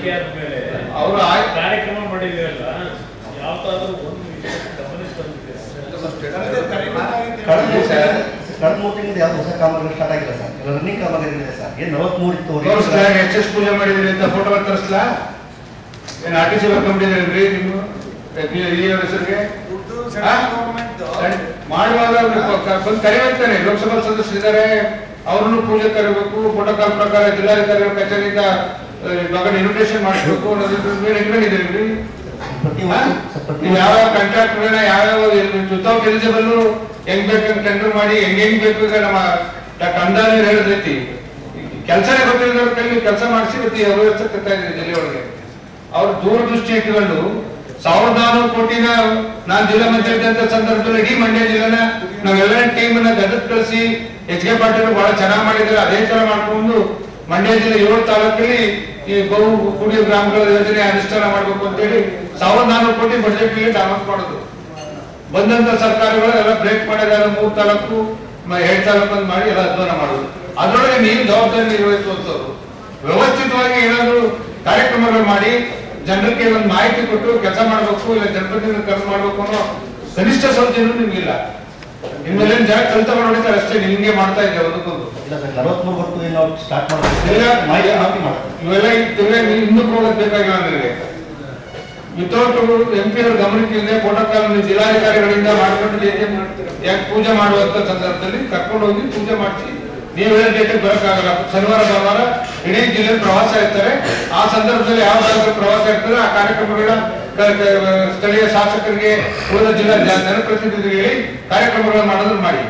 ಆಯ್ಕೆ ಆದ್ಮೇಲೆ ಅವರು ಕಾರ್ಯಕ್ರಮ ಮಾಡಿದ್ರಲ್ಲ, ಯಾವ್ದಾದ್ರು ಒಂದು ವಿಷಯ ಗಮನಿಸಿ ಬಂದಿದೆ ಕಳೆದ 3 ತಿಂಗಳು ಯಾವ್ದು ಹೊಸ ಕಾಮಗಾರಿ ಸ್ಟಾರ್ಟ್ ಆಗಿಲ್ಲ ಸರ್. ರನ್ನಿಂಗ್ ಕಾಮಗಾರಿ ಇದೆ ಸರ್. ಏನು 43 ಇತ್ತು. ಎಚ್ ಪೂಜೆ ಮಾಡಿದ್ರಿ ಅಂತ ಫೋಟೋ ತರಿಸ್ಲಾ? ಏನು ಆರ್ಟಿಸಿ ಬರ್ಕೊಂಡ್ಬಿಟ್ಟಿದ್ರಿ ನೀವು ಈ ಹೆಸರಿಗೆ ಮಾಡುವಾಗ ಬಂದು ಕರೆಯುತ್ತಾನೆ. ಲೋಕಸಭಾ ಸದಸ್ಯರಿದ್ದಾರೆ, ಅವ್ರನ್ನು ಪೂಜೆ ಕರಿಬೇಕು, ಪ್ರೋಟೋಕಾಲ್ ಪ್ರಕಾರ ಜಿಲ್ಲಾಧಿಕಾರಿ ಕಚೇರಿಯಿಂದ ಇವಾಗ ಇನ್ವಿಟೇಷನ್ ಮಾಡಿಸ್ಬೇಕು ಅನ್ನೋದ್ರ ಮೇಲೆ ಇಟ್ಕೊಂಡಿದ್ದೀರಿ. ಯಾವ ಕಾಂಟ್ರಾಕ್ಟರ್ನ ಯಾವ್ಯಾವ ವಿತೌಟ್ ಎಲಿಜಿಬಲ್ ಹೆಂಗ್ ಬೇಕಂತ ಟೆಂಡರ್ ಮಾಡಿ ಹೆಂಗ್ ಬೇಕು. ಈಗ ನಮ್ಮ ಕಂದಾಯ ಹೇಳಿದ್ರೈತಿ, ಕೆಲಸನೇ ಗೊತ್ತಿಲ್ಲದವ್ರ ಕೈಲಿ ಕೆಲಸ ಮಾಡಿಸಿ ಇವತ್ತು ಅವ್ಯವಸ್ಥೆ ತರ್ತಾ ಇದ್ದೀವಿ ಜಿಲ್ಲೆ ಒಳಗೆ. ಅವ್ರ ದೂರದೃಷ್ಟಿ ಇಟ್ಕೊಂಡು 1400 ಕೋಟಿನ ನಾನು ಜಿಲ್ಲಾ ಪಂಚಾಯತ್ ಅಂತ ಸಂದರ್ಭದಲ್ಲಿ ಇಡೀ ಮಂಡ್ಯ ಜಿಲ್ಲೆನ ನಾವೆಲ್ಲ ಟೀಮ್ ಅನ್ನ ಗದಗ್ ಕಳಿಸಿ ಎಚ್ ಕೆ ಪಾಟೀಲ್ ಬಹಳ ಚೆನ್ನಾಗಿ ಮಾಡಿದ್ದಾರೆ. ಅದೇ ತರ ಮಾಡ್ಕೊಂಡು ಮಂಡ್ಯ ಜಿಲ್ಲೆ 7 ತಾಲೂಕಲ್ಲಿ ಈ ಬಹು ಕುಡಿಯುವ ಗ್ರಾಮಗಳ ಯೋಜನೆ ಅನುಷ್ಠಾನ ಮಾಡಬೇಕು ಅಂತ ಹೇಳಿ 1400 ಕೋಟಿ ಬಜೆಟ್ ಡಾಮಸ್ ಮಾಡೋದು. ಬಂದಂತ ಸರ್ಕಾರಗಳು ಎಲ್ಲ ಬ್ರೇಕ್ ಮಾಡಿದ್ದಾರೆ. 3 ತಾಲೂಕು 2 ತಾಲೂಕು ಅಂತ ಮಾಡಿ ಎಲ್ಲ ಅಧ್ವಾನ ಮಾಡೋದು. ಅದರೊಳಗೆ ನೀವು ಜವಾಬ್ದಾರಿ ನಿರ್ವಹಿಸುವಂತವ್ರು ವ್ಯವಸ್ಥಿತವಾಗಿ ಏನಾದ್ರು ಕಾರ್ಯಕ್ರಮಗಳು ಮಾಡಿ ಜನರಿಗೆ ಒಂದು ಮಾಹಿತಿ ಕೊಟ್ಟು ಕೆಲಸ ಮಾಡಬೇಕು, ಇಲ್ಲ ಜನಪ್ರತಿನಿಧಿ ಕೆಲಸ ಮಾಡಬೇಕು ಅನ್ನೋ ಕನಿಷ್ಠ ಸೌಜನ್ಯ ನಿಮ್ಗಿಲ್ಲ. ನಿಮ್ಮೆಲ್ಲ ಜನ ಕೆಲಸ ಮಾಡಿರ್ತಾರೆ ಅಷ್ಟೇ, ನಿಮ್ಗೆ ಮಾಡ್ತಾ ಇದ್ದೇವೆ ಅದಕ್ಕೊಂದು. ಇವೆಲ್ಲ ಇನ್ನೂ ಪ್ರೋಗ್ರೆಸ್ ಬೇಕಾಗಿಲ್ಲ ನನಗೆ. ವಿತೌಟ್ MP ಅವ್ರ ಗಮನಕ್ಕೆ ಇಲ್ಲದೆ ಪ್ರೋಟೋಕಾಲ್ ಜಿಲ್ಲಾಧಿಕಾರಿಗಳಿಂದ ಮಾಡ್ಕೊಂಡು ಯಾಕೆ ಪೂಜೆ ಮಾಡುವಂತ ಸಂದರ್ಭದಲ್ಲಿ ಕರ್ಕೊಂಡು ಹೋಗಿ ಪೂಜೆ ಮಾಡಿಸಿ ನೀವು ಹೇಳ ಡೇಟಿಗೆ ಬರೋಕ್ಕಾಗಲ್ಲ. ಶನಿವಾರ ಭಾನುವಾರ ಇಡೀ ಜಿಲ್ಲೆ ಪ್ರವಾಸ ಇರ್ತಾರೆ. ಆ ಸಂದರ್ಭದಲ್ಲಿ ಯಾವ ಪ್ರವಾಸ ಇರ್ತಾರೆ ಆ ಕಾರ್ಯಕ್ರಮಗಳ ಸ್ಥಳೀಯ ಶಾಸಕರಿಗೆ ಉಳಿದ ಜಿಲ್ಲಾ ಜನಪ್ರತಿನಿಧಿಗಳಿಗೆ ಹೇಳಿ ಕಾರ್ಯಕ್ರಮಗಳನ್ನು ಮಾಡೋದನ್ನ ಮಾಡಿ.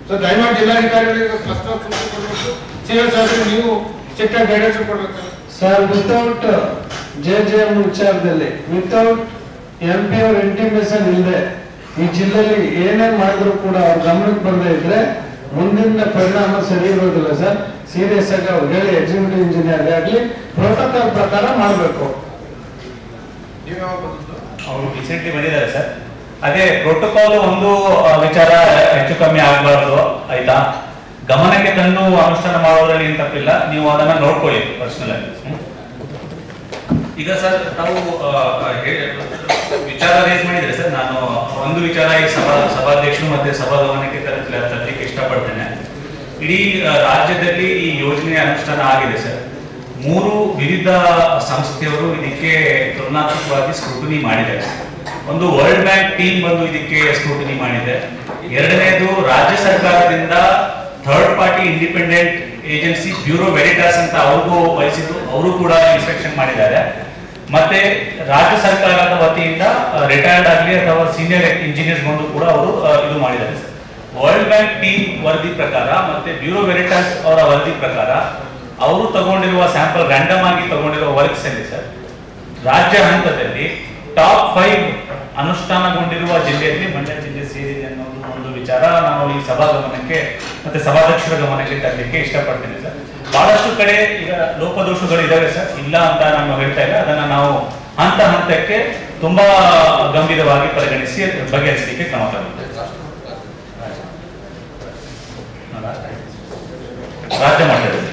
ಸೊ ದಯಮಾಡಿ ಜಿಲ್ಲಾಧಿಕಾರಿಗಳಿಗೆ ಪ್ರಸ್ತಾವ ಕೊಡಬೇಕು. CS ನೀವು ಸ್ಟ್ರಿಕ್ಟ್ ಡೈರೆಕ್ಷನ್ ಕೊಡಬೇಕು ಸರ್. ವಿತೌಟ್ JJM ವಿಚಾರದಲ್ಲಿ ವಿತೌಟ್ MP ಅವ್ರ ಇಂಟಿಮೇಷನ್ ಇಲ್ಲದೆ ಈ ಜಿಲ್ಲೆಯಲ್ಲಿ ಏನೇನ್ ಮಾಡಿದ್ರು ಕೂಡ ಅವ್ರ ಗಮನಕ್ಕೆ ಬರದೇ ಇದ್ರೆ ಮುಂದಿನ ಪರಿಣಾಮ ಸರಿ ಇರೋದಿಲ್ಲ ಸರ್. ಸೀರಿಯಸ್ ಆಗಿ ಅವ್ರು ಹೇಳಿ ಎಕ್ಸಿಕ್ಯೂಟಿವ್ ಇಂಜಿನಿಯರ್ ಆಗಲಿ ಪ್ರೋಟೋಕಾಲ್ ಪ್ರಕಾರ ಮಾಡಬೇಕು. ಅವರು ರೀಸೆಂಟ್ಲಿ ಬಂದಿದ್ದಾರೆ ಸರ್. ಅದೇ ಪ್ರೋಟೋಕಾಲ್ ಒಂದು ವಿಚಾರ ಹೆಚ್ಚು ಕಮ್ಮಿ ಆಗಬಾರ್ದು, ಆಯ್ತಾ? ಗಮನಕ್ಕೆ ತಂದು ಅನುಷ್ಠಾನ ಮಾಡೋದ್ರಲ್ಲಿ ಏನು ತಪ್ಪಿಲ್ಲ, ನೀವು ಅದನ್ನ ನೋಡ್ಕೊಳ್ಳಿ ಪರ್ಸನಲ್ ಆಗಿ. ಈಗ ಸರ್ ನಾವು ವಿಚಾರ ರೇಸ್ ಮಾಡಿದ್ರೆ ಸರ್, ನಾನು ಒಂದು ವಿಚಾರ ಈ ಸಭಾಧ್ಯಕ್ಷರು ಮತ್ತೆ ಸಭಾ ಗಮನಕ್ಕೆ ತರಲಿಕ್ಕೆ ಇಷ್ಟಪಡ್ತೇನೆ. ಇಡೀ ರಾಜ್ಯದಲ್ಲಿ ಈ ಯೋಜನೆ ಅನುಷ್ಠಾನ ಆಗಿದೆ ಸರ್. 3 ವಿವಿಧ ಸಂಸ್ಥೆಯವರು ಇದಕ್ಕೆ ತುಲನಾತ್ಮಕವಾಗಿ ಸ್ಕ್ರೂಟನಿ ಮಾಡಿದ್ದಾರೆ. ಒಂದು ವರ್ಲ್ಡ್ ಬ್ಯಾಂಕ್ ಟೀಮ್ ಬಂದು ಇದಕ್ಕೆ ಸ್ಕ್ರೂಟನಿ ಮಾಡಿದೆ. ಎರಡನೇದು ರಾಜ್ಯ ಸರ್ಕಾರದಿಂದ third party independent agency Bureau Veritas ಅಂತ ಅವ್ರಿಗೂ ವಹಿಸಿದ್ದು, ಅವರು ಕೂಡ ಇನ್ಸ್ಪೆಕ್ಷನ್ ಮಾಡಿದ್ದಾರೆ. ಮತ್ತೆ ರಾಜ್ಯ ಸರ್ಕಾರದ ವತಿಯಿಂದ ರಿಟೈರ್ಡ್ ಆಗಲಿ ಅಥವಾ ಸೀನಿಯರ್ ಇಂಜಿನಿಯರ್ಸ್ ಬಂದು ಕೂಡ ಅವರು ಇದು ಮಾಡಿದ್ದಾರೆ ಸರ್. ವರ್ಲ್ಡ್ ಬ್ಯಾಂಕ್ ಟೀಮ್ ವರದಿ ಪ್ರಕಾರ ಮತ್ತೆ ಬ್ಯೂರೋ ವೆರಿಟಾಸ್ ಅವರ ವರದಿ ಪ್ರಕಾರ ಅವರು ತಗೊಂಡಿರುವ ಸ್ಯಾಂಪಲ್ ರ್ಯಾಂಡಮ್ ಆಗಿ ತಗೊಂಡಿರುವ ವರ್ಕ್ಸ್ ಅಲ್ಲಿ ಸರ್, ರಾಜ್ಯ ಹಂತದಲ್ಲಿ ಟಾಪ್ 5 ಅನುಷ್ಠಾನಗೊಂಡಿರುವ ಜಿಲ್ಲೆಯಲ್ಲಿ ಮಂಡ್ಯ ಜಿಲ್ಲೆ ಸೇರಿದೆ ಅನ್ನೋದು ಒಂದು ವಿಚಾರ ನಾನು ಈ ಸಭಾ ಗಮನಕ್ಕೆ ಮತ್ತೆ ಸಭಾಧ್ಯಕ್ಷರ ಗಮನಕ್ಕೆ ತರಲಿಕ್ಕೆ ಇಷ್ಟಪಡ್ತೇನೆ ಸರ್. ಬಹಳಷ್ಟು ಕಡೆ ಈಗ ಲೋಪದೋಷಗಳು ಇದಾವೆ ಸರ್, ಇಲ್ಲ ಅಂತ ನಾನು ಹೇಳ್ತಾ ಇಲ್ಲ. ಅದನ್ನ ನಾವು ಹಂತ ಹಂತಕ್ಕೆ ತುಂಬಾ ಗಂಭೀರವಾಗಿ ಪರಿಗಣಿಸಿ ಬಗೆಹರಿಸಲಿಕ್ಕೆ ಕ್ರಮ ತಗೊಳ್ತೇವೆ ರಾಜ್ಯ ಮಟ್ಟದಲ್ಲಿ.